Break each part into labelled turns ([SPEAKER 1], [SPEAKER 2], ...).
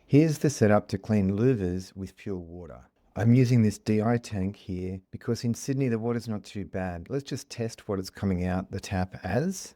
[SPEAKER 1] Here's the setup to clean louvers with pure water. I'm using this DI tank here because in Sydney the water's not too bad. Let's just test what it's coming out the tap as.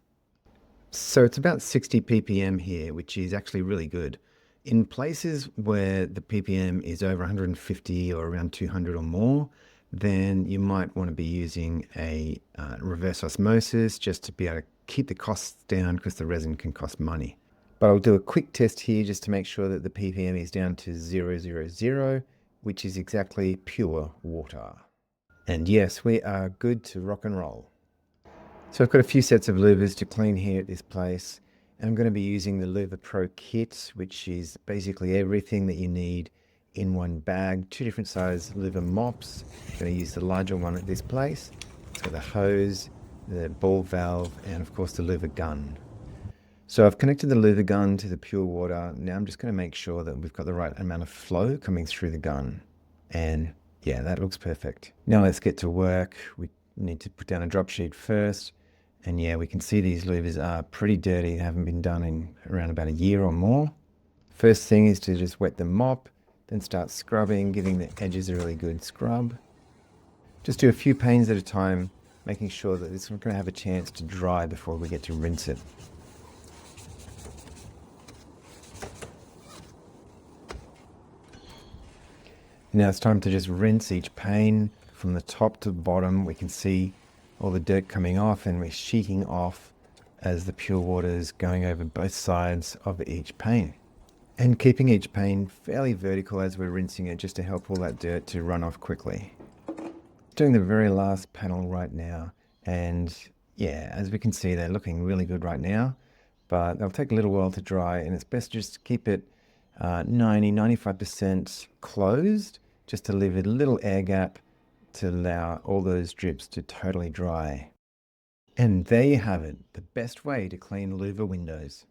[SPEAKER 1] So it's about 60 ppm here, which is actually really good. In places where the ppm is over 150 or around 200 or more, then you might want to be using a reverse osmosis just to be able to keep the costs down because the resin can cost money. But I'll do a quick test here just to make sure that the ppm is down to 000, which is exactly pure water. And yes, we are good to rock and roll. So I've got a few sets of louvers to clean here at this place. I'm going to be using the Louvre Pro kit, which is basically everything that you need in one bag. Two different size Louvre mops. I'm going to use the larger one at this place. It's got the hose, the ball valve, and of course the Louvre gun. So I've connected the Louvre gun to the pure water. Now I'm just going to make sure that we've got the right amount of flow coming through the gun. And yeah, that looks perfect. Now let's get to work. We need to put down a drop sheet first. And yeah, we can see these louvers are pretty dirty. They haven't been done in around about a year or more. First thing is to just wet the mop, then start scrubbing, giving the edges a really good scrub. Just do a few panes at a time, making sure that it's not going to have a chance to dry before we get to rinse it. Now it's time to just rinse each pane from the top to the bottom. We can see all the dirt coming off, and we're sheeting off as the pure water is going over both sides of each pane. And keeping each pane fairly vertical as we're rinsing it, just to help all that dirt to run off quickly. Doing the very last panel right now, and yeah, as we can see, they're looking really good right now, but they'll take a little while to dry, and it's best just to keep it 95% closed, just to leave a little air gap to allow all those drips to totally dry. And there you have it, the best way to clean louver windows.